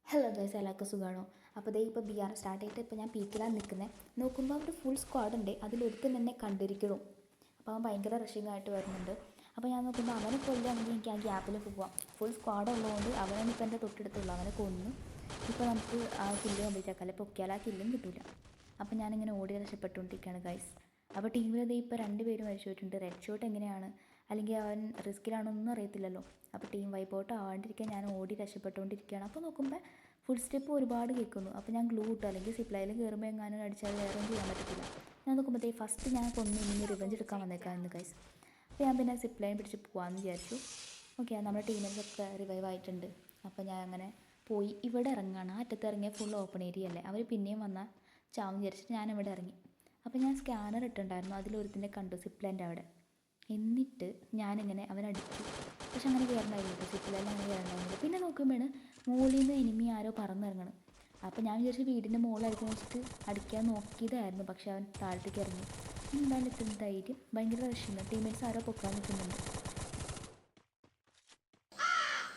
Hello guys, എല്ലാവർക്കും സുഖമാണോ? അപ്പോൾ ദേ ഇപ്പോൾ ബി ആർ സ്റ്റാർട്ട് ചെയ്തിട്ട് ഇപ്പോൾ ഞാൻ പീക്കിലാണ് നിൽക്കുന്നത്. നോക്കുമ്പോൾ അവിടെ ഫുൾ സ്ക്വാഡ് ഉണ്ട്. അതിലൊരുത്തൻ എന്നെ കണ്ടിരിക്കണം. അപ്പോൾ അവൻ ഭയങ്കര റഷിംഗ് ആയിട്ട് വരുന്നുണ്ട്. അപ്പോൾ ഞാൻ നോക്കുമ്പോൾ അവനെ കൊല്ലുകയാണെങ്കിൽ എനിക്ക് ആ ഗ്യാപ്പിൽ പോവാം. ഫുൾ സ്ക്വാഡ് ഉള്ളതുകൊണ്ട് അവനാണ് ഇപ്പോൾ എൻ്റെ തൊട്ടടുത്തുള്ളൂ. അവനെ കൊന്നു. ഇപ്പോൾ നമുക്ക് ആ കില്ല് കംപ്ലീറ്റ് ആക്കാം. അല്ലെങ്കിൽ പൊക്കിയാൽ ആ കില്ലും കിട്ടില്ല. അപ്പോൾ ഞാനിങ്ങനെ ഓടി രക്ഷപ്പെട്ടുകൊണ്ടിരിക്കുകയാണ് ഗൈസ്. അപ്പോൾ ടീമിൽ ഇപ്പോൾ 2 പേര് മരിച്ചു പോയിട്ടുണ്ട്. റെഡ് ഷോട്ട് എങ്ങനെയാണ്, അല്ലെങ്കിൽ അവൻ റിസ്കിലാണോ ഒന്നും അറിയത്തില്ലല്ലോ. അപ്പോൾ ടീം വൈപ്പ് ആവാണ്ടിരിക്കാൻ ഞാൻ ഓടി രക്ഷപ്പെട്ടുകൊണ്ടിരിക്കുകയാണ്. അപ്പോൾ നോക്കുമ്പോൾ ഫുൾ സ്റ്റെപ്പ് ഒരുപാട് കേൾക്കുന്നു. അപ്പോൾ ഞാൻ ഗ്ലൂ ഇട്ടു, അല്ലെങ്കിൽ സിപ്ലൈയിൽ കയറുമ്പോൾ എങ്ങാനും അടിച്ചാൽ വേറെ ഒന്നും ചെയ്യാൻ പറ്റത്തില്ല. ഞാൻ നോക്കുമ്പോഴത്തേ ഫസ്റ്റ് ഞാൻ കൊന്നു ഇനി റിവെഞ്ച് എടുക്കാൻ വന്നേക്കാമെന്ന് ഗൈസ്. അപ്പോൾ ഞാൻ പിന്നെ സിപ്ലൈൻ പിടിച്ച് പോകാമെന്ന് വിചാരിച്ചു. ഓക്കെ, നമ്മുടെ ടീമേഴ്സൊക്കെ റിവൈവ് ആയിട്ടുണ്ട്. അപ്പോൾ ഞാൻ അങ്ങനെ പോയി ഇവിടെ ഇറങ്ങുകയാണ്. ആ അറ്റത്ത് ഇറങ്ങിയ ഫുൾ ഓപ്പൺ ഏരിയ അല്ലേ, അവർ പിന്നെയും വന്നാൽ ചാവും വിചാരിച്ചിട്ട് ഞാൻ ഇവിടെ ഇറങ്ങി. അപ്പോൾ ഞാൻ സ്കാനർ ഇട്ടിട്ടുണ്ടായിരുന്നു, അതിലൊരുത്തിനെ കണ്ടു സിപ്ലൈൻ്റെ അവിടെ. എന്നിട്ട് ഞാനിങ്ങനെ അവനടിച്ചു. പക്ഷെ അങ്ങനെ കയറണ്ടായിരുന്നു, സിപ്പിലെല്ലാം അങ്ങനെ കയറണ്ടായിരുന്നില്ല. പിന്നെ നോക്കുമ്പോഴാണ് മുകളിൽ നിന്ന് എനിമി ആരോ പറന്നിറങ്ങണം. അപ്പോൾ ഞാൻ വിചാരിച്ചു വീടിൻ്റെ മുകളിലായിരിക്കും വെച്ചിട്ട് അടിക്കാൻ നോക്കിയതായിരുന്നു. പക്ഷെ അവൻ താഴത്തേക്ക് ഇറങ്ങി. എന്തായാലും ഇത്ര ധൈര്യം, ഭയങ്കര റഷിങ്. ടീമേറ്റ്സ് ആരോ പൊക്കാൻ നിൽക്കുന്നുണ്ട്.